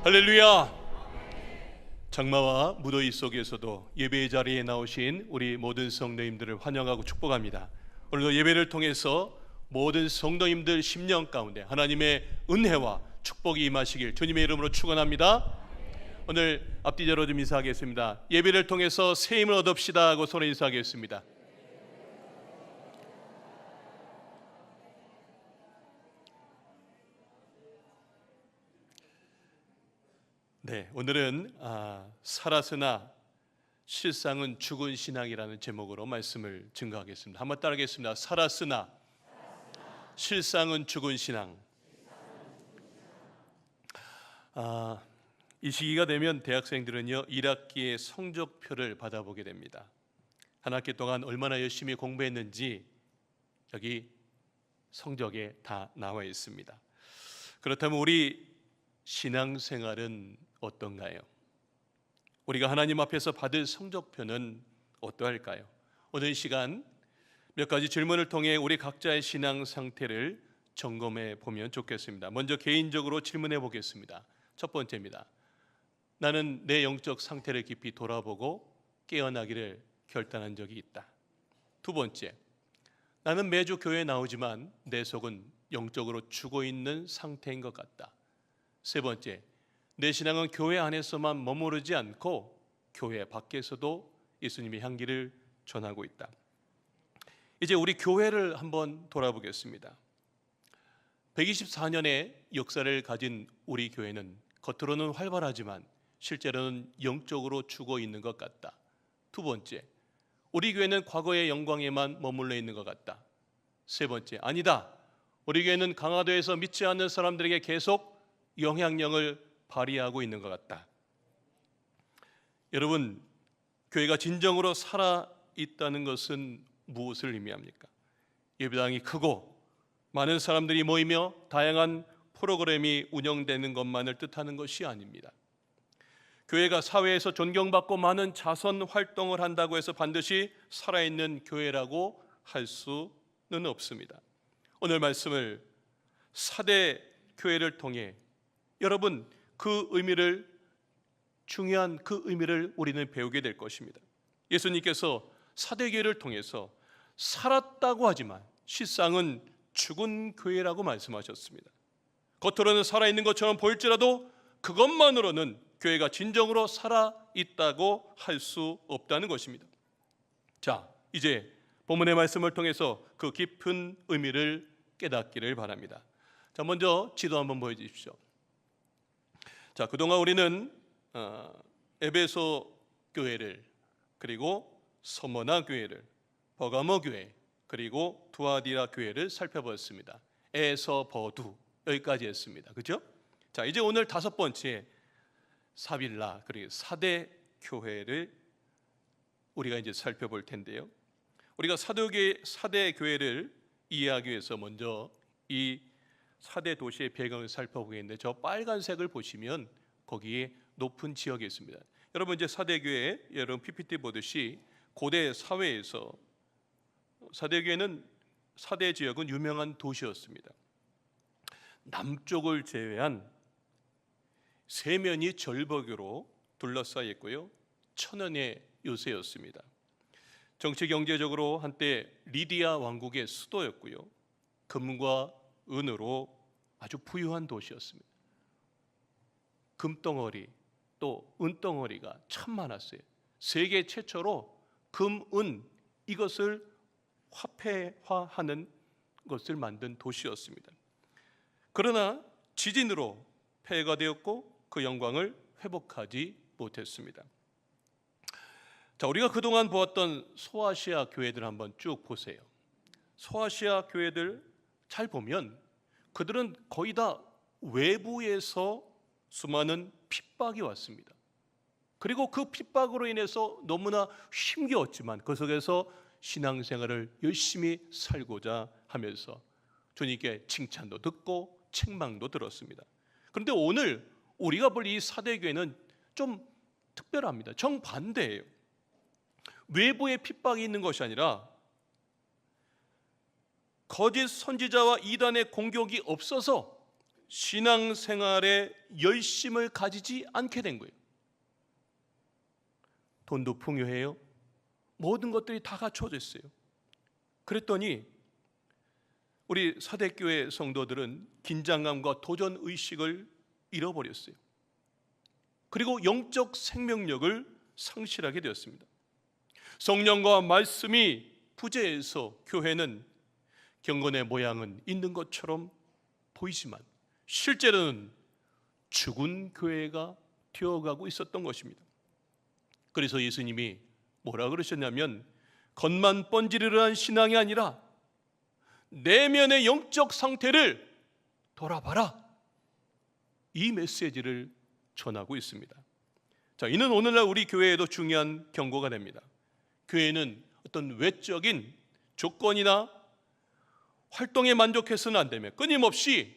할렐루야. 장마와 무더위 속에서도 예배의 자리에 나오신 우리 모든 성도님들을 환영하고 축복합니다. 오늘도 예배를 통해서 모든 성도님들 심령 가운데 하나님의 은혜와 축복이 임하시길 주님의 이름으로 축원합니다. 오늘 앞뒤자로 좀 인사하겠습니다. 예배를 통해서 새 힘을 얻읍시다 하고 서로 인사하겠습니다. 네, 오늘은 살았으나 실상은 죽은 신앙이라는 제목으로 말씀을 증거하겠습니다. 한번 따라하겠습니다. 살았으나 실상은 죽은 신앙. 이 시기가 되면 대학생들은요 1학기의 성적표를 받아보게 됩니다. 한 학기 동안 얼마나 열심히 공부했는지 여기 성적에 다 나와 있습니다. 그렇다면 우리 신앙생활은 어떤가요? 우리가 하나님 앞에서 받을 성적표는 어떠할까요? 오늘 시간 몇 가지 질문을 통해 우리 각자의 신앙 상태를 점검해 보면 좋겠습니다. 먼저 개인적으로 질문해 보겠습니다. 첫 번째입니다. 나는 내 영적 상태를 깊이 돌아보고 깨어나기를 결단한 적이 있다. 두 번째, 나는 매주 교회에 나오지만 내 속은 영적으로 죽어 있는 상태인 것 같다. 세 번째, 내 신앙은 교회 안에서만 머무르지 않고 교회 밖에서도 예수님의 향기를 전하고 있다. 이제 우리 교회를 한번 돌아보겠습니다. 124년의 역사를 가진 우리 교회는 겉으로는 활발하지만 실제로는 영적으로 죽어 있는 것 같다. 두 번째, 우리 교회는 과거의 영광에만 머물러 있는 것 같다. 세 번째, 아니다. 우리 교회는 강화도에서 믿지 않는 사람들에게 계속 영향력을 발휘하고 있는 것 같다. 여러분, 교회가 진정으로 살아있다는 것은 무엇을 의미합니까? 예배당이 크고 많은 사람들이 모이며 다양한 프로그램이 운영되는 것만을 뜻하는 것이 아닙니다. 교회가 사회에서 존경받고 많은 자선 활동을 한다고 해서 반드시 살아있는 교회라고 할 수는 없습니다. 오늘 말씀을 4대 교회를 통해 여러분 중요한 그 의미를 우리는 배우게 될 것입니다. 예수님께서 4대 교회를 통해서 살았다고 하지만 실상은 죽은 교회라고 말씀하셨습니다. 겉으로는 살아있는 것처럼 보일지라도 그것만으로는 교회가 진정으로 살아있다고 할 수 없다는 것입니다. 자, 이제 본문의 말씀을 통해서 그 깊은 의미를 깨닫기를 바랍니다. 자, 먼저 지도 한번 보여주십시오. 자, 그동안 우리는 에베소 교회를, 그리고 서머나 교회를, 버가모 교회, 그리고 두아디라 교회를 살펴보았습니다. 에서 버두 여기까지 했습니다. 그렇죠? 자, 이제 오늘 다섯 번째 사빌라, 그리고 4대 교회를 우리가 이제 살펴볼 텐데요. 우리가 4대 교회를 이해하기 위해서 먼저 이 4대 도시의 배경을 살펴보겠는데, 저 빨간색을 보시면 거기에 높은 지역이 있습니다. 여러분, 이제 4대 교회, 여러분 PPT 보듯이 고대 사회에서 4대 교회는 4대 지역은 유명한 도시였습니다. 남쪽을 제외한 세면이 절벽으로 둘러싸여 있고요, 천연의 요새였습니다. 정치 경제적으로 한때 리디아 왕국의 수도였고요, 금과 은으로 아주 부유한 도시였습니다. 금덩어리 또 은덩어리가 참 많았어요. 세계 최초로 금, 은 이것을 화폐화하는 것을 만든 도시였습니다. 그러나 지진으로 폐해가 되었고 그 영광을 회복하지 못했습니다. 자, 우리가 그동안 보았던 소아시아 교회들 한번 쭉 보세요. 소아시아 교회들 잘 보면 그들은 거의 다 외부에서 수많은 핍박이 왔습니다. 그리고 그 핍박으로 인해서 너무나 힘겨웠지만 그 속에서 신앙생활을 열심히 살고자 하면서 주님께 칭찬도 듣고 책망도 들었습니다. 그런데 오늘 우리가 볼 이 4대 교회는 좀 특별합니다. 정반대예요. 외부의 핍박이 있는 것이 아니라 거짓 선지자와 이단의 공격이 없어서 신앙생활에 열심을 가지지 않게 된 거예요. 돈도 풍요해요. 모든 것들이 다 갖춰져 있어요. 그랬더니 우리 사대교회 성도들은 긴장감과 도전의식을 잃어버렸어요. 그리고 영적 생명력을 상실하게 되었습니다. 성령과 말씀이 부재해서 교회는 경건의 모양은 있는 것처럼 보이지만 실제로는 죽은 교회가 되어가고 있었던 것입니다. 그래서 예수님이 뭐라 그러셨냐면 겉만 번지르르한 신앙이 아니라 내면의 영적 상태를 돌아봐라, 이 메시지를 전하고 있습니다. 자, 이는 오늘날 우리 교회에도 중요한 경고가 됩니다. 교회는 어떤 외적인 조건이나 활동에 만족해서는 안 되며 끊임없이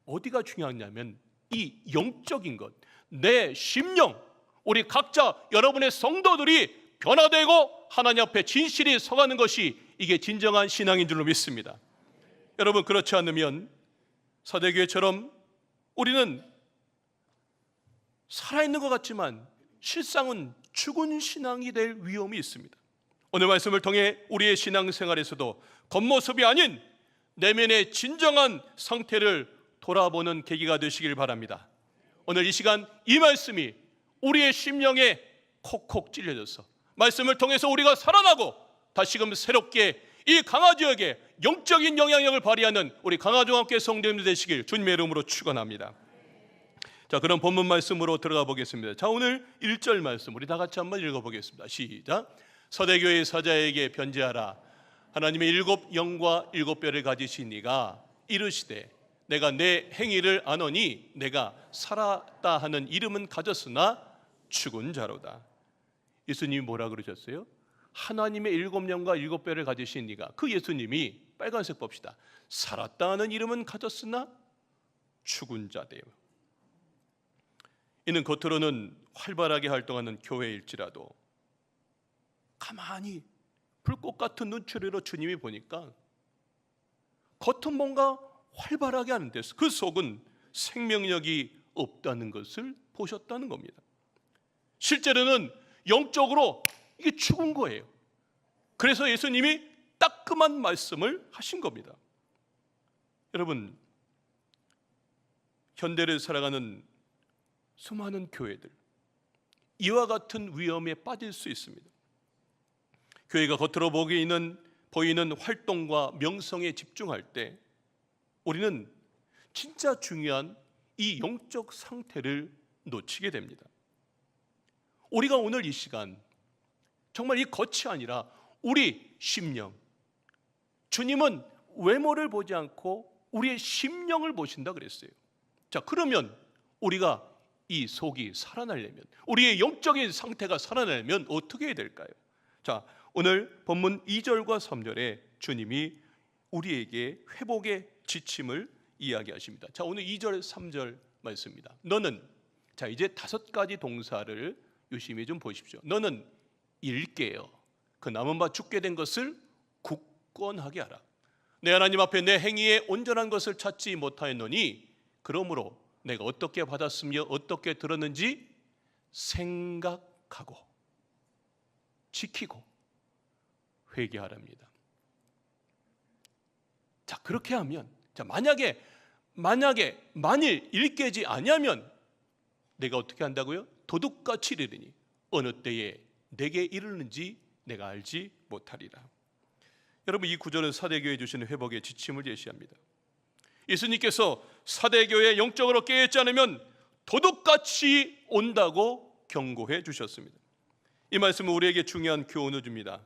어디가 중요하냐면 이 영적인 것, 내 심령, 우리 각자 여러분의 성도들이 변화되고 하나님 앞에 진실이 서가는 것이 이게 진정한 신앙인 줄로 믿습니다. 여러분, 그렇지 않으면 사대교회처럼 우리는 살아있는 것 같지만 실상은 죽은 신앙이 될 위험이 있습니다. 오늘 말씀을 통해 우리의 신앙생활에서도 겉모습이 아닌 내면의 진정한 상태를 돌아보는 계기가 되시길 바랍니다. 오늘 이 시간 이 말씀이 우리의 심령에 콕콕 찔려져서 말씀을 통해서 우리가 살아나고 다시금 새롭게 이 강화지역에 영적인 영향력을 발휘하는 우리 강화종합교회 성도님들 되시길 주님의 이름으로 축원합니다. 자, 그럼 본문 말씀으로 들어가 보겠습니다. 자, 오늘 1절 말씀 우리 다 같이 한번 읽어보겠습니다. 시작. 서대교회 사자에게 변제하라. 하나님의 7 영과 7 뼈를 가지신 이가 이르시되 내가 내 행위를 아노니 내가 살았다 하는 이름은 가졌으나 죽은 자로다. 예수님이 뭐라 그러셨어요? 하나님의 7 영과 7 뼈를 가지신 이가, 그 예수님이 빨간색 봅시다. 살았다 하는 이름은 가졌으나 죽은 자대요. 이는 겉으로는 활발하게 활동하는 교회일지라도 가만히 불꽃 같은 눈초리로 주님이 보니까 겉은 뭔가 활발하게 하는데 그 속은 생명력이 없다는 것을 보셨다는 겁니다. 실제로는 영적으로 이게 죽은 거예요. 그래서 예수님이 따끔한 말씀을 하신 겁니다. 여러분, 현대를 살아가는 수많은 교회들, 이와 같은 위험에 빠질 수 있습니다. 교회가 겉으로 보이는 활동과 명성에 집중할 때 우리는 진짜 중요한 이 영적 상태를 놓치게 됩니다. 우리가 오늘 이 시간 정말 이 겉이 아니라 우리 심령, 주님은 외모를 보지 않고 우리의 심령을 보신다 그랬어요. 자, 그러면 우리가 이 속이 살아나려면, 우리의 영적인 상태가 살아나려면 어떻게 해야 될까요? 자, 오늘 본문 2절과 3절에 주님이 우리에게 회복의 지침을 이야기하십니다. 자, 오늘 2절 3절 말씀입니다. 너는, 자, 이제 5가지 동사를 유심히 좀 보십시오. 너는 일깨어 그 남은 바 죽게 된 것을 굳건하게 하라. 내 하나님 앞에 내 행위에 온전한 것을 찾지 못하였노니 그러므로 내가 어떻게 받았으며 어떻게 들었는지 생각하고 지키고 회개하랍니다. 자, 그렇게 하면, 자, 만일 일깨지 아니하면 내가 어떻게 한다고요? 도둑같이 이르리니 어느 때에 내게 이르는지 내가 알지 못하리라. 여러분, 이 구절은 사대교회에 주시는 회복의 지침을 제시합니다. 예수님께서 사대교회 영적으로 깨어있지 않으면 도둑같이 온다고 경고해 주셨습니다. 이 말씀은 우리에게 중요한 교훈을 줍니다.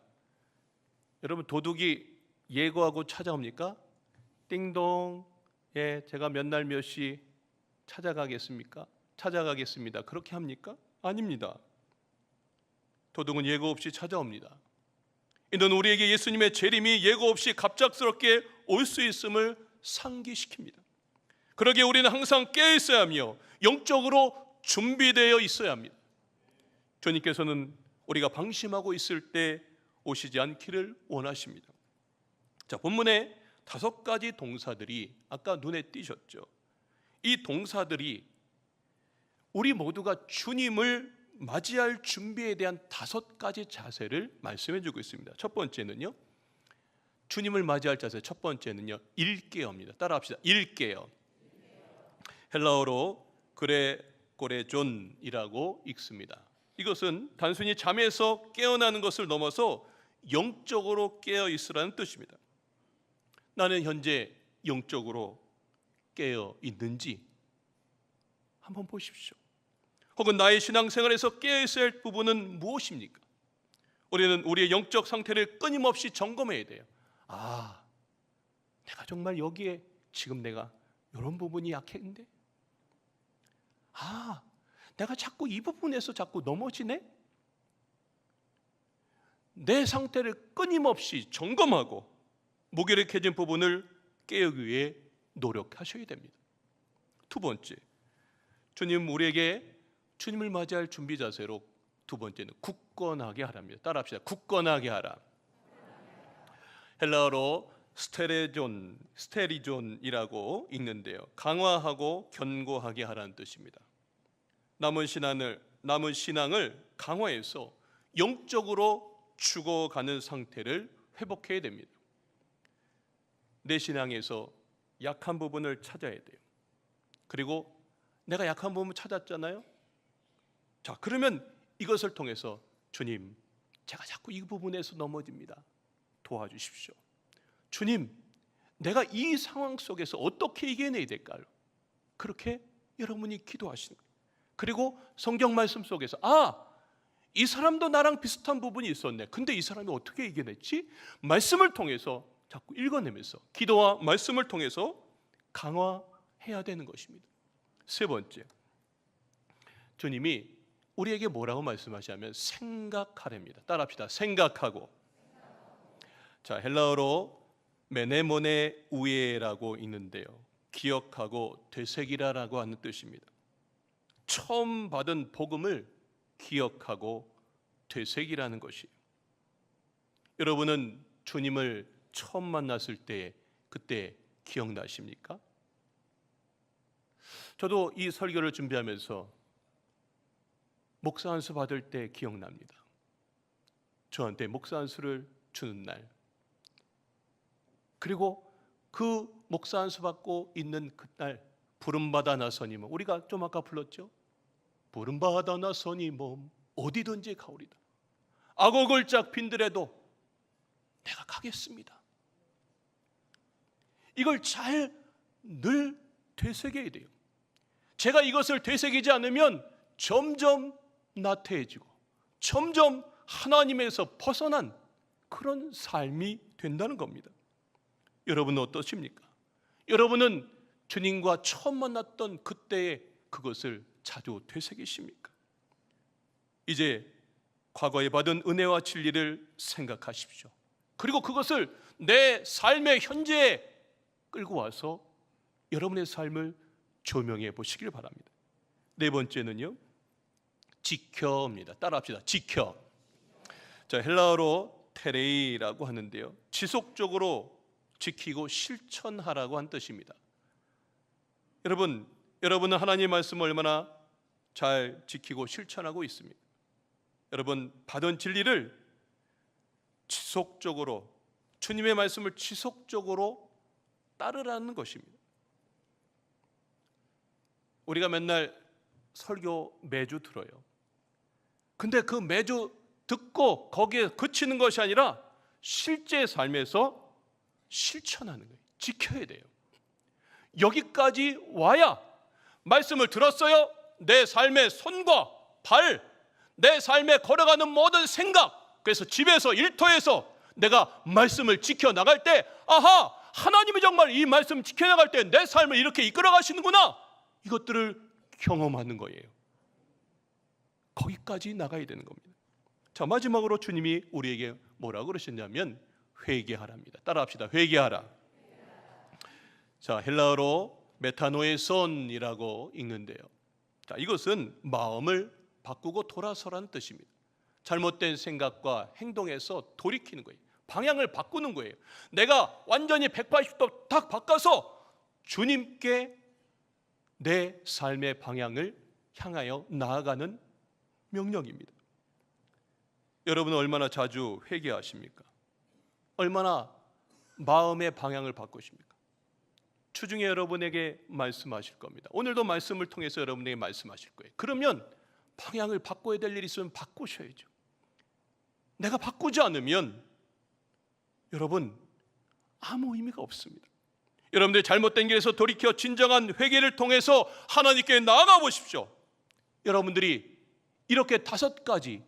여러분, 도둑이 예고하고 찾아옵니까? 띵동, 예, 제가 몇 날 몇 시 찾아가겠습니까? 찾아가겠습니다. 그렇게 합니까? 아닙니다. 도둑은 예고 없이 찾아옵니다. 이는 우리에게 예수님의 재림이 예고 없이 갑작스럽게 올 수 있음을 상기시킵니다. 그러기에 우리는 항상 깨어 있어야 하며 영적으로 준비되어 있어야 합니다. 주님께서는 우리가 방심하고 있을 때 오시지 않기를 원하십니다. 자, 본문에 5가지 동사들이 아까 눈에 띄셨죠. 이 동사들이 우리 모두가 주님을 맞이할 준비에 대한 5가지 자세를 말씀해 주고 있습니다. 첫 번째는요, 주님을 맞이할 자세 첫 번째는요, 일깨어입니다. 따라합시다. 일깨어. 헬라어로 그레고레존이라고 읽습니다. 이것은 단순히 잠에서 깨어나는 것을 넘어서 영적으로 깨어 있으라는 뜻입니다. 나는 현재 영적으로 깨어 있는지 한번 보십시오. 혹은 나의 신앙생활에서 깨어 있어야 할 부분은 무엇입니까? 우리는 우리의 영적 상태를 끊임없이 점검해야 돼요. 내가 정말 여기에 지금 내가 이런 부분이 약했는데, 내가 자꾸 이 부분에서 자꾸 넘어지네? 내 상태를 끊임없이 점검하고 무기력해진 부분을 깨우기 위해 노력하셔야 됩니다. 두 번째, 우리에게 주님을 맞이할 준비 자세로 두 번째는 굳건하게 하랍니다. 따라합시다. 굳건하게 하라. 헬라어로 스테리존이라고 읽는데요, 강화하고 견고하게 하라는 뜻입니다. 남은 신앙을 강화해서 영적으로 죽어가는 상태를 회복해야 됩니다. 내 신앙에서 약한 부분을 찾아야 돼요. 그리고 내가 약한 부분 찾았잖아요. 자, 그러면 이것을 통해서 주님, 제가 자꾸 이 부분에서 넘어집니다. 도와주십시오. 주님, 내가 이 상황 속에서 어떻게 이겨내야 될까요? 그렇게 여러분이 기도하시는 거예요. 그리고 성경 말씀 속에서 이 사람도 나랑 비슷한 부분이 있었네. 근데 이 사람이 어떻게 이겨냈지? 말씀을 통해서 자꾸 읽어내면서 기도와 말씀을 통해서 강화해야 되는 것입니다. 세 번째, 주님이 우리에게 뭐라고 말씀하시냐면 생각하랍니다. 따라합시다. 생각하고. 자, 헬라어로 메네모네 우에라고 있는데요, 기억하고 되새기라라고 하는 뜻입니다. 처음 받은 복음을 기억하고 되새기라는 것이에요. 여러분은 주님을 처음 만났을 때 그때 기억나십니까? 저도 이 설교를 준비하면서 목사 안수 받을 때 기억납니다. 저한테 목사 안수를 주는 날, 그리고 그 목사 안수 받고 있는 그날 부름받아 나서니 몸, 우리가 좀 아까 불렀죠? 부름받아 나서니 몸 어디든지 가오리다. 악어글짝 빈들에도 내가 가겠습니다. 이걸 잘 늘 되새겨야 돼요. 제가 이것을 되새기지 않으면 점점 나태해지고 점점 하나님에서 벗어난 그런 삶이 된다는 겁니다. 여러분은 어떠십니까? 여러분은 주님과 처음 만났던 그때의 그것을 자주 되새기십니까? 이제 과거에 받은 은혜와 진리를 생각하십시오. 그리고 그것을 내 삶의 현재에 끌고 와서 여러분의 삶을 조명해 보시길 바랍니다. 네 번째는요, 지켜입니다. 따라합시다. 지켜. 자, 헬라어로 테레이라고 하는데요, 지속적으로 지키고 실천하라고 한 뜻입니다. 여러분은 하나님의 말씀을 얼마나 잘 지키고 실천하고 있습니까? 여러분, 받은 진리를 지속적으로, 주님의 말씀을 지속적으로 따르라는 것입니다. 우리가 맨날 설교 매주 들어요. 근데 그 매주 듣고 거기에 그치는 것이 아니라 실제 삶에서 실천하는 거예요. 지켜야 돼요. 여기까지 와야 말씀을 들었어요. 내 삶의 손과 발, 내 삶에 걸어가는 모든 생각, 그래서 집에서 일터에서 내가 말씀을 지켜나갈 때, 하나님이 정말 이 말씀 지켜나갈 때 내 삶을 이렇게 이끌어 가시는구나, 이것들을 경험하는 거예요. 거기까지 나가야 되는 겁니다. 자, 마지막으로 주님이 우리에게 뭐라고 그러셨냐면 회개하랍니다. 따라합시다. 회개하라. 자, 헬라어로 메타노에손이라고 읽는데요, 자, 이것은 마음을 바꾸고 돌아서라는 뜻입니다. 잘못된 생각과 행동에서 돌이키는 거예요. 방향을 바꾸는 거예요. 내가 완전히 180도 딱 바꿔서 주님께 내 삶의 방향을 향하여 나아가는 명령입니다. 여러분은 얼마나 자주 회개하십니까? 얼마나 마음의 방향을 바꾸십니까? 주중에 여러분에게 말씀하실 겁니다. 오늘도 말씀을 통해서 여러분에게 말씀하실 거예요. 그러면 방향을 바꿔야 될 일이 있으면 바꾸셔야죠. 내가 바꾸지 않으면 여러분 아무 의미가 없습니다. 여러분들 잘못된 길에서 돌이켜 진정한 회개를 통해서 하나님께 나아가 보십시오. 여러분들이 이렇게 5가지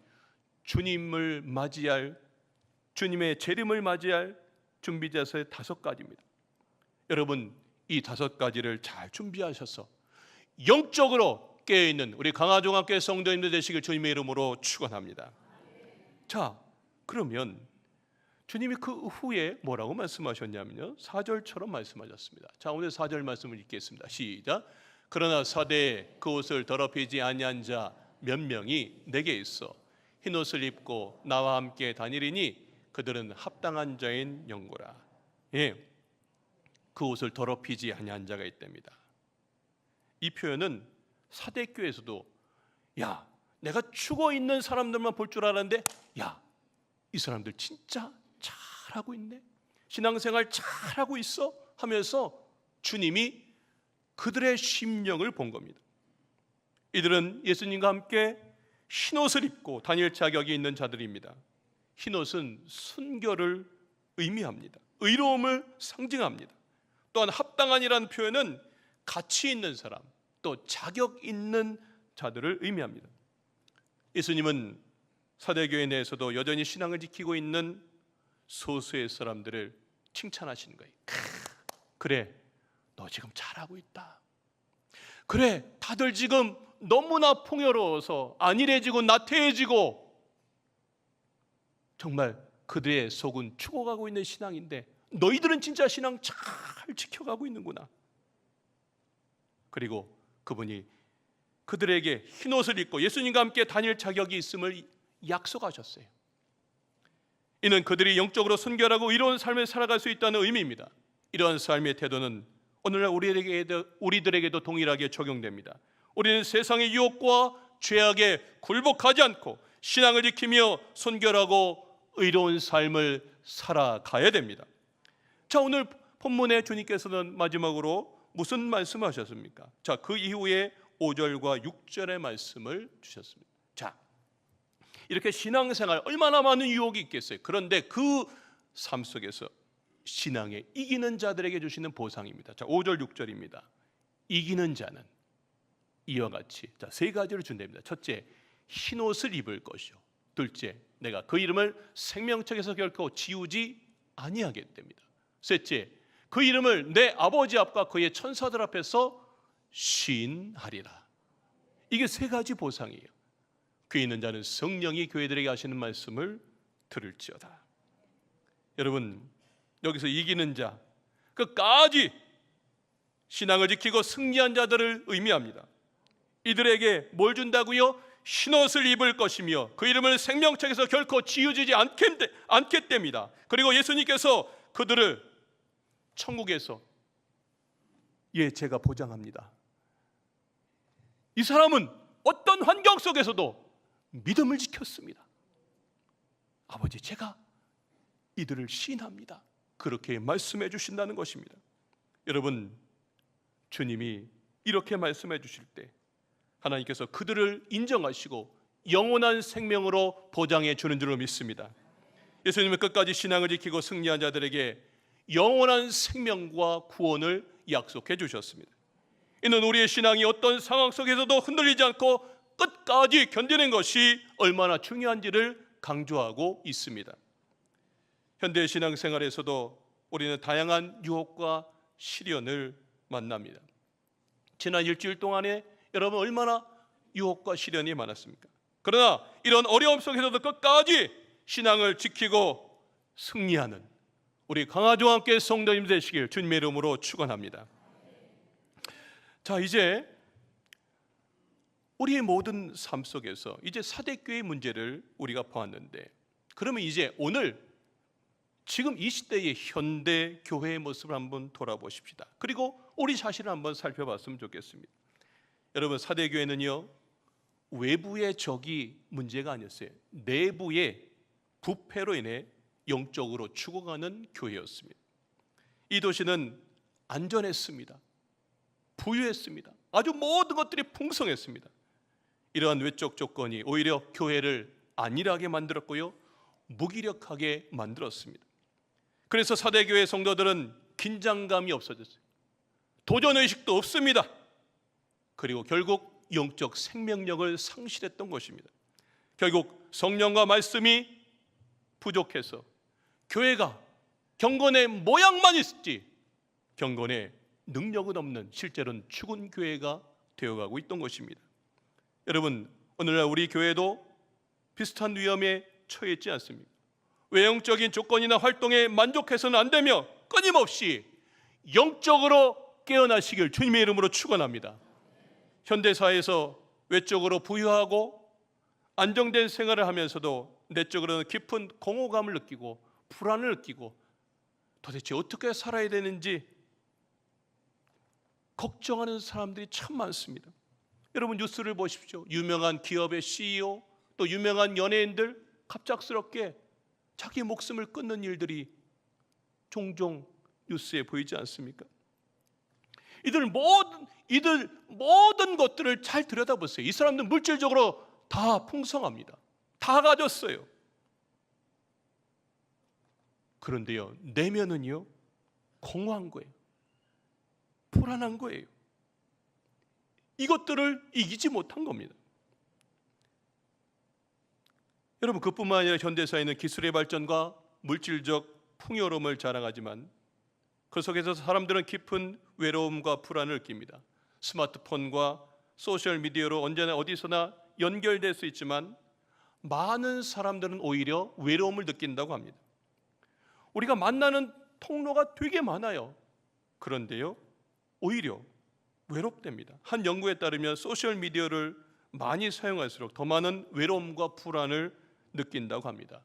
주님을 맞이할, 주님의 재림을 맞이할 준비자서의 5가지입니다. 여러분 이 5가지를 잘 준비하셔서 영적으로 깨어있는 우리 강화종합교회 성도님들 되시길 주님의 이름으로 축원합니다. 자, 그러면 주님이 그 후에 뭐라고 말씀하셨냐면요, 4절처럼 말씀하셨습니다. 자, 오늘 4절 말씀을 읽겠습니다. 시작. 그러나 사대에 그 옷을 더럽히지 아니한 자 몇 명이 내게 있어 흰옷을 입고 나와 함께 다니리니 그들은 합당한 자인 영고라. 예, 그 옷을 더럽히지 아니한 자가 있답니다. 이 표현은 사대교에서도 야, 내가 죽어있는 사람들만 볼 줄 알았는데 야, 이 사람들 진짜 잘하고 있네, 신앙생활 잘하고 있어 하면서 주님이 그들의 심령을 본 겁니다. 이들은 예수님과 함께 흰옷을 입고 다닐 자격이 있는 자들입니다. 흰옷은 순결을 의미합니다. 의로움을 상징합니다. 또한 합당한이라는 표현은 가치 있는 사람, 또 자격 있는 자들을 의미합니다. 예수님은 사대교회 내에서도 여전히 신앙을 지키고 있는 소수의 사람들을 칭찬하시는 거예요. 그래, 너 지금 잘하고 있다. 그래, 다들 지금 너무나 풍요로워서 안일해지고 나태해지고 정말 그들의 속은 죽어가고 있는 신앙인데 너희들은 진짜 신앙 잘 지켜가고 있는구나. 그리고 그분이 그들에게 흰옷을 입고 예수님과 함께 다닐 자격이 있음을 약속하셨어요. 이는 그들이 영적으로 순결하고 의로운 삶을 살아갈 수 있다는 의미입니다. 이러한 삶의 태도는 오늘날 우리들에게도 동일하게 적용됩니다. 우리는 세상의 유혹과 죄악에 굴복하지 않고 신앙을 지키며 순결하고 의로운 삶을 살아가야 됩니다. 자, 오늘 본문에 주님께서는 마지막으로 무슨 말씀하셨습니까? 자, 그 이후에 5절과 6절의 말씀을 주셨습니다. 자, 이렇게 신앙생활 얼마나 많은 유혹이 있겠어요. 그런데 그 삶 속에서 신앙에 이기는 자들에게 주시는 보상입니다. 자, 5절 6절입니다. 이기는 자는 이와 같이, 자, 3가지를 준답니다. 첫째, 흰옷을 입을 것이요. 둘째, 내가 그 이름을 생명책에서 결코 지우지 아니하겠답니다. 셋째, 그 이름을 내 아버지 앞과 그의 천사들 앞에서 시인하리라. 이게 3가지 보상이에요. 귀 있는 자는 성령이 교회들에게 하시는 말씀을 들을지어다. 여러분, 여기서 이기는 자, 끝까지 신앙을 지키고 승리한 자들을 의미합니다. 이들에게 뭘 준다고요? 흰옷을 입을 것이며 그 이름을 생명책에서 결코 지우지 않겠답니다. 그리고 예수님께서 그들을 천국에서, 예, 제가 보장합니다. 이 사람은 어떤 환경 속에서도 믿음을 지켰습니다. 아버지, 제가 이들을 시인합니다. 그렇게 말씀해 주신다는 것입니다. 여러분, 주님이 이렇게 말씀해 주실 때 하나님께서 그들을 인정하시고 영원한 생명으로 보장해 주는 줄로 믿습니다. 예수님은 끝까지 신앙을 지키고 승리한 자들에게 영원한 생명과 구원을 약속해 주셨습니다. 이는 우리의 신앙이 어떤 상황 속에서도 흔들리지 않고 끝까지 견디는 것이 얼마나 중요한지를 강조하고 있습니다. 현대 신앙생활에서도 우리는 다양한 유혹과 시련을 만납니다. 지난 일주일 동안에 여러분 얼마나 유혹과 시련이 많았습니까? 그러나 이런 어려움 속에서도 끝까지 신앙을 지키고 승리하는 우리 강화종합교회 성도님 되시길 주님의 이름으로 축원합니다. 자, 이제 우리의 모든 삶 속에서 이제 사대교회의 문제를 우리가 보았는데, 그러면 이제 오늘 지금 이 시대의 현대 교회의 모습을 한번 돌아보십시다. 그리고 우리 자신을 한번 살펴봤으면 좋겠습니다. 여러분, 사대교회는요, 외부의 적이 문제가 아니었어요. 내부의 부패로 인해 영적으로 죽어가는 교회였습니다. 이 도시는 안전했습니다. 부유했습니다. 아주 모든 것들이 풍성했습니다. 이러한 외적 조건이 오히려 교회를 안일하게 만들었고요, 무기력하게 만들었습니다. 그래서 사대교회 성도들은 긴장감이 없어졌어요. 도전의식도 없습니다. 그리고 결국 영적 생명력을 상실했던 것입니다. 결국 성령과 말씀이 부족해서 교회가 경건의 모양만 있지 경건의 능력은 없는, 실제로는 죽은 교회가 되어가고 있던 것입니다. 여러분, 오늘날 우리 교회도 비슷한 위험에 처해 있지 않습니까? 외형적인 조건이나 활동에 만족해서는 안 되며 끊임없이 영적으로 깨어나시길 주님의 이름으로 축원합니다. 현대사회에서 외적으로 부유하고 안정된 생활을 하면서도 내적으로는 깊은 공허감을 느끼고 불안을 느끼고 도대체 어떻게 살아야 되는지 걱정하는 사람들이 참 많습니다. 여러분, 뉴스를 보십시오. 유명한 기업의 CEO, 또 유명한 연예인들 갑작스럽게 자기 목숨을 끊는 일들이 종종 뉴스에 보이지 않습니까? 이들 모든 것들을 잘 들여다보세요. 이 사람들 물질적으로 다 풍성합니다. 다 가졌어요. 그런데요, 내면은요, 공허한 거예요. 불안한 거예요. 이것들을 이기지 못한 겁니다. 여러분, 그뿐만 아니라 현대사회는 기술의 발전과 물질적 풍요로움을 자랑하지만 그 속에서 사람들은 깊은 외로움과 불안을 느낍니다. 스마트폰과 소셜미디어로 언제나 어디서나 연결될 수 있지만 많은 사람들은 오히려 외로움을 느낀다고 합니다. 우리가 만나는 통로가 되게 많아요. 그런데요, 오히려 외롭답니다. 한 연구에 따르면 소셜미디어를 많이 사용할수록 더 많은 외로움과 불안을 느낀다고 합니다.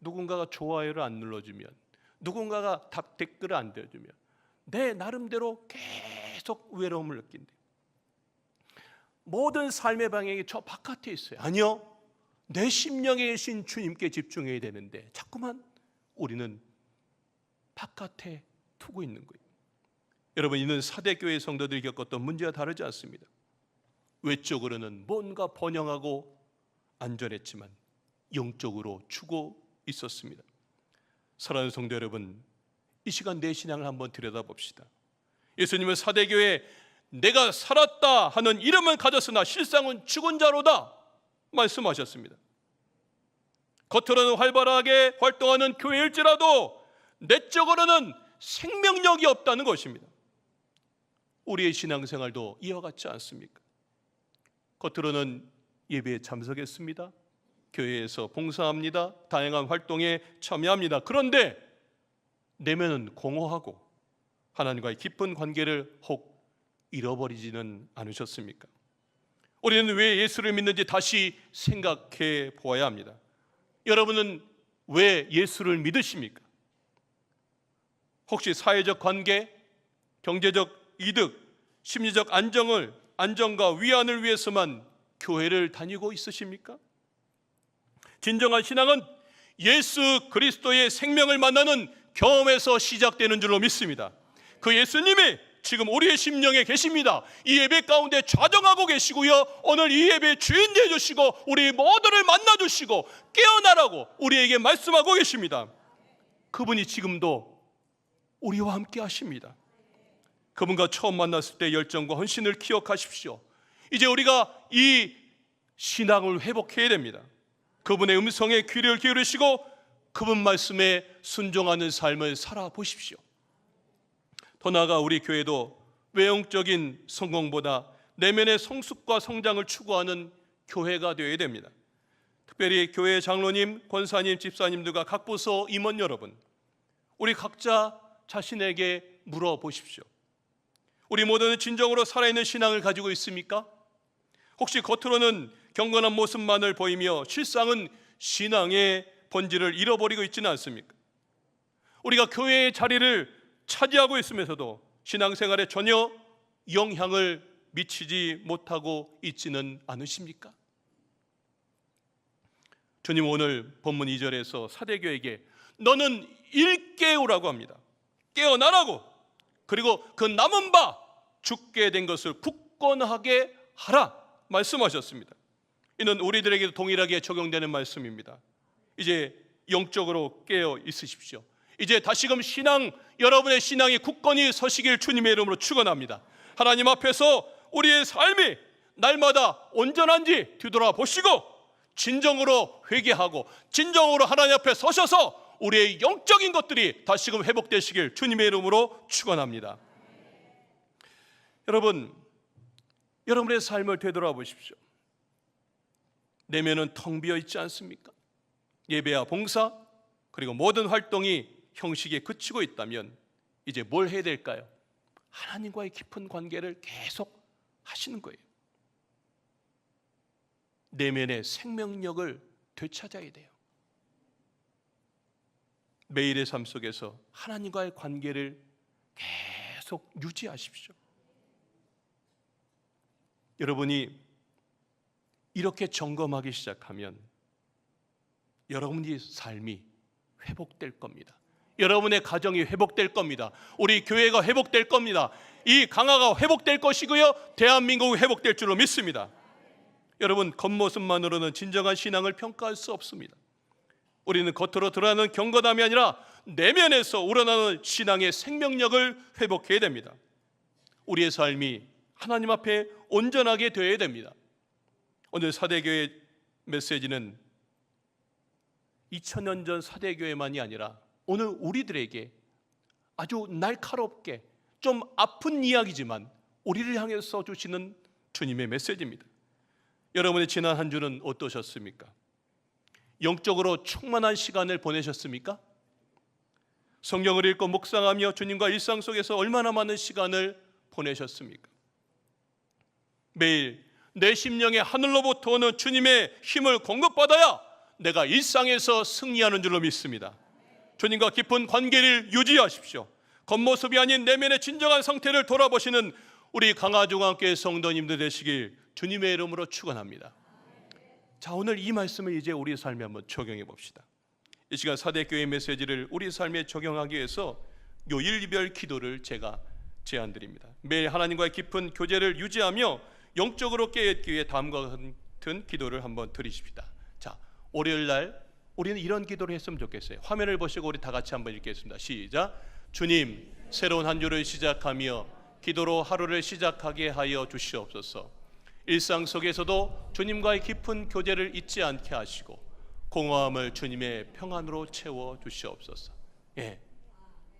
누군가가 좋아요를 안 눌러주면, 누군가가 댓글을 안 대주면 내 나름대로 계속 외로움을 느낀대요. 모든 삶의 방향이 저 바깥에 있어요. 아니요, 내 심령에 계신 주님께 집중해야 되는데 자꾸만 우리는 바깥에 두고 있는 거예요. 여러분, 이는 사대교회 성도들이 겪었던 문제와 다르지 않습니다. 외적으로는 뭔가 번영하고 안전했지만 영적으로 죽어 있었습니다. 사랑하는 성도 여러분, 이 시간 내 신앙을 한번 들여다봅시다. 예수님은 사대교회에 내가 살았다 하는 이름은 가졌으나 실상은 죽은 자로다 말씀하셨습니다. 겉으로는 활발하게 활동하는 교회일지라도 내적으로는 생명력이 없다는 것입니다. 우리의 신앙생활도 이와 같지 않습니까? 겉으로는 예배에 참석했습니다. 교회에서 봉사합니다. 다양한 활동에 참여합니다. 그런데 내면은 공허하고 하나님과의 깊은 관계를 혹 잃어버리지는 않으셨습니까? 우리는 왜 예수를 믿는지 다시 생각해 보아야 합니다. 여러분은 왜 예수를 믿으십니까? 혹시 사회적 관계, 경제적 이득, 심리적 안정과 위안을 위해서만 교회를 다니고 있으십니까? 진정한 신앙은 예수 그리스도의 생명을 만나는 경험에서 시작되는 줄로 믿습니다. 그 예수님이 지금 우리의 심령에 계십니다. 이 예배 가운데 좌정하고 계시고요, 오늘 이 예배의 주인 되어주시고 우리 모두를 만나주시고 깨어나라고 우리에게 말씀하고 계십니다. 그분이 지금도 우리와 함께 하십니다. 그분과 처음 만났을 때 열정과 헌신을 기억하십시오. 이제 우리가 이 신앙을 회복해야 됩니다. 그분의 음성에 귀를 기울이시고 그분 말씀에 순종하는 삶을 살아보십시오. 더 나아가 우리 교회도 외형적인 성공보다 내면의 성숙과 성장을 추구하는 교회가 되어야 됩니다. 특별히 교회 장로님, 권사님, 집사님들과 각 부서 임원 여러분, 우리 각자 자신에게 물어보십시오. 우리 모두는 진정으로 살아있는 신앙을 가지고 있습니까? 혹시 겉으로는 경건한 모습만을 보이며 실상은 신앙의 본질을 잃어버리고 있지는 않습니까? 우리가 교회의 자리를 차지하고 있으면서도 신앙생활에 전혀 영향을 미치지 못하고 있지는 않으십니까? 주님 오늘 본문 2절에서 사대교에게 너는 일깨우라고 합니다. 깨어나라고. 그리고 그 남은 바 죽게 된 것을 굳건하게 하라 말씀하셨습니다. 이는 우리들에게도 동일하게 적용되는 말씀입니다. 이제 영적으로 깨어 있으십시오. 이제 다시금 여러분의 신앙이 굳건히 서시길 주님의 이름으로 축원합니다. 하나님 앞에서 우리의 삶이 날마다 온전한지 뒤돌아보시고 진정으로 회개하고 진정으로 하나님 앞에 서셔서 우리의 영적인 것들이 다시금 회복되시길 주님의 이름으로 축원합니다. 여러분, 여러분의 삶을 되돌아보십시오. 내면은 텅 비어 있지 않습니까? 예배와 봉사 그리고 모든 활동이 형식에 그치고 있다면 이제 뭘 해야 될까요? 하나님과의 깊은 관계를 계속 하시는 거예요. 내면의 생명력을 되찾아야 돼요. 매일의 삶 속에서 하나님과의 관계를 계속 유지하십시오. 여러분이 이렇게 점검하기 시작하면 여러분의 삶이 회복될 겁니다. 여러분의 가정이 회복될 겁니다. 우리 교회가 회복될 겁니다. 이 강화가 회복될 것이고요, 대한민국이 회복될 줄로 믿습니다. 여러분, 겉모습만으로는 진정한 신앙을 평가할 수 없습니다. 우리는 겉으로 드러나는 경건함이 아니라 내면에서 우러나는 신앙의 생명력을 회복해야 됩니다. 우리의 삶이 하나님 앞에 온전하게 되어야 됩니다. 오늘 사대교회 메시지는 2000년 전 사대교회만이 아니라 오늘 우리들에게 아주 날카롭게 좀 아픈 이야기지만 우리를 향해서 주시는 주님의 메시지입니다. 여러분의 지난 한 주는 어떠셨습니까? 영적으로 충만한 시간을 보내셨습니까? 성경을 읽고 묵상하며 주님과 일상 속에서 얼마나 많은 시간을 보내셨습니까? 매일 내 심령에 하늘로부터 오는 주님의 힘을 공급받아야 내가 일상에서 승리하는 줄로 믿습니다. 주님과 깊은 관계를 유지하십시오. 겉모습이 아닌 내면의 진정한 상태를 돌아보시는 우리 강화중앙교회 성도님들 되시길 주님의 이름으로 축원합니다. 자, 오늘 이 말씀을 이제 우리 삶에 한번 적용해 봅시다. 이 시간 사대교회 메시지를 우리 삶에 적용하기 위해서 요일별 기도를 제가 제안드립니다. 매일 하나님과의 깊은 교제를 유지하며 영적으로 깨어있기 위해 다음과 같은 기도를 한번 드리십시다. 자, 월요일 날 우리는 이런 기도를 했으면 좋겠어요. 화면을 보시고 우리 다 같이 한번 읽겠습니다. 시작. 주님, 새로운 한 주를 시작하며 기도로 하루를 시작하게 하여 주시옵소서. 일상 속에서도 주님과의 깊은 교제를 잊지 않게 하시고 공허함을 주님의 평안으로 채워 주시옵소서. 예,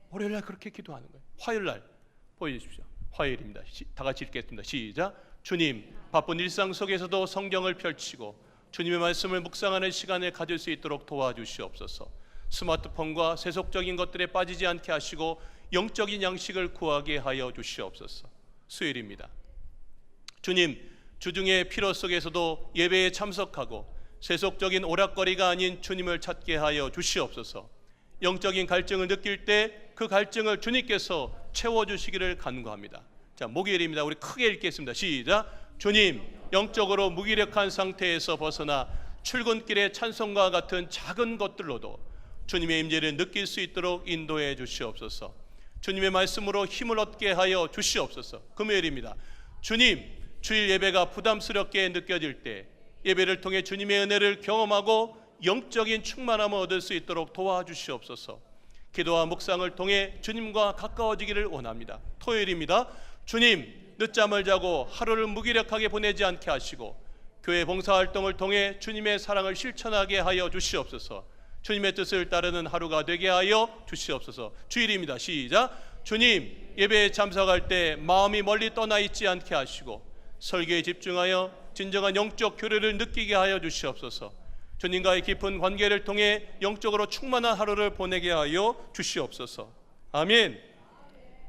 월요일 날 그렇게 기도하는 거예요. 화요일 날 보여주십시오. 화요일입니다. 다 같이 읽겠습니다. 시작. 주님, 바쁜 일상 속에서도 성경을 펼치고 주님의 말씀을 묵상하는 시간을 가질 수 있도록 도와주시옵소서. 스마트폰과 세속적인 것들에 빠지지 않게 하시고 영적인 양식을 구하게 하여 주시옵소서. 수요일입니다. 주님, 주중의 피로 속에서도 예배에 참석하고 세속적인 오락거리가 아닌 주님을 찾게 하여 주시옵소서. 영적인 갈증을 느낄 때 그 갈증을 주님께서 채워주시기를 간구합니다. 자, 목요일입니다. 우리 크게 읽겠습니다. 시작. 주님, 영적으로 무기력한 상태에서 벗어나 출근길의 찬송과 같은 작은 것들로도 주님의 임재를 느낄 수 있도록 인도해 주시옵소서. 주님의 말씀으로 힘을 얻게 하여 주시옵소서. 금요일입니다. 주님, 주일 예배가 부담스럽게 느껴질 때 예배를 통해 주님의 은혜를 경험하고 영적인 충만함을 얻을 수 있도록 도와주시옵소서. 기도와 묵상을 통해 주님과 가까워지기를 원합니다. 토요일입니다. 주님, 늦잠을 자고 하루를 무기력하게 보내지 않게 하시고 교회 봉사활동을 통해 주님의 사랑을 실천하게 하여 주시옵소서. 주님의 뜻을 따르는 하루가 되게 하여 주시옵소서. 주일입니다. 시작. 주님, 예배에 참석할 때 마음이 멀리 떠나 있지 않게 하시고 설교에 집중하여 진정한 영적 교류를 느끼게 하여 주시옵소서. 주님과의 깊은 관계를 통해 영적으로 충만한 하루를 보내게 하여 주시옵소서. 아멘.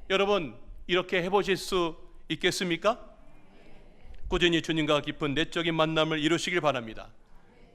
여러분, 이렇게 해보실 수 있겠습니까? 꾸준히 주님과 깊은 내적인 만남을 이루시길 바랍니다.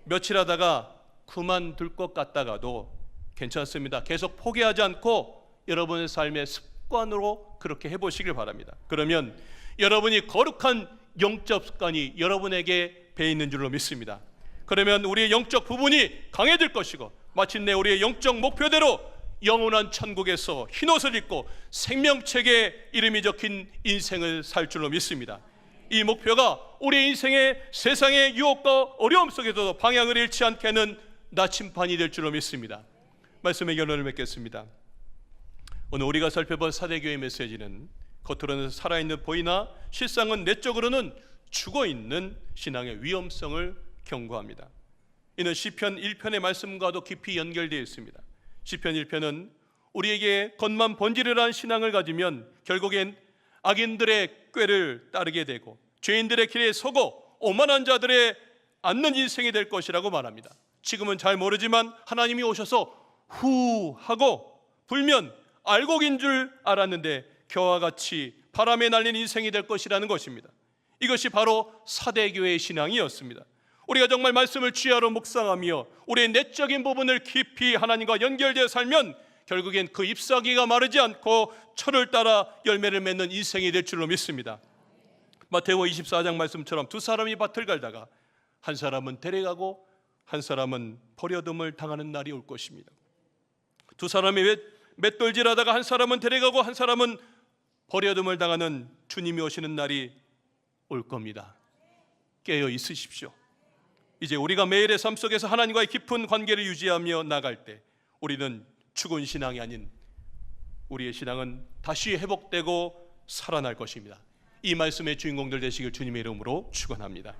며칠 하다가 그만둘 것 같다가도 괜찮습니다. 계속 포기하지 않고 여러분의 삶의 습관으로 그렇게 해보시길 바랍니다. 그러면 여러분이 거룩한 영적 습관이 여러분에게 배어 있는 줄로 믿습니다. 그러면 우리의 영적 부분이 강해질 것이고 마침내 우리의 영적 목표대로 영원한 천국에서 흰옷을 입고 생명책에 이름이 적힌 인생을 살 줄로 믿습니다. 이 목표가 우리 인생의 세상의 유혹과 어려움 속에서도 방향을 잃지 않게 하는 나침반이 될 줄로 믿습니다. 말씀의 결론을 맺겠습니다. 오늘 우리가 살펴본 사대교회 메시지는 겉으로는 살아있는 보이나 실상은 내적으로는 죽어있는 신앙의 위험성을 경고합니다. 이는 시편 1편의 말씀과도 깊이 연결되어 있습니다. 시편 1편은 우리에게 겉만 번지르르한 신앙을 가지면 결국엔 악인들의 꾀를 따르게 되고 죄인들의 길에 서고 오만한 자들의 앉는 인생이 될 것이라고 말합니다. 지금은 잘 모르지만 하나님이 오셔서 후 하고 불면 알곡인 줄 알았는데 겨와 같이 바람에 날린 인생이 될 것이라는 것입니다. 이것이 바로 사대교회의 신앙이었습니다. 우리가 정말 말씀을 쥐하로 묵상하며 우리의 내적인 부분을 깊이 하나님과 연결되어 살면 결국엔 그 잎사귀가 마르지 않고 철을 따라 열매를 맺는 인생이 될 줄로 믿습니다. 마태복음 24장 말씀처럼 두 사람이 밭을 갈다가 한 사람은 데려가고 한 사람은 버려둠을 당하는 날이 올 것입니다. 두 사람이 맷돌질하다가 한 사람은 데려가고 한 사람은 버려둠을 당하는 주님이 오시는 날이 올 겁니다. 깨어 있으십시오. 이제 우리가 매일의 삶 속에서 하나님과의 깊은 관계를 유지하며 나갈 때 우리는 죽은 신앙이 아닌 우리의 신앙은 다시 회복되고 살아날 것입니다. 이 말씀의 주인공들 되시길 주님의 이름으로 축원합니다.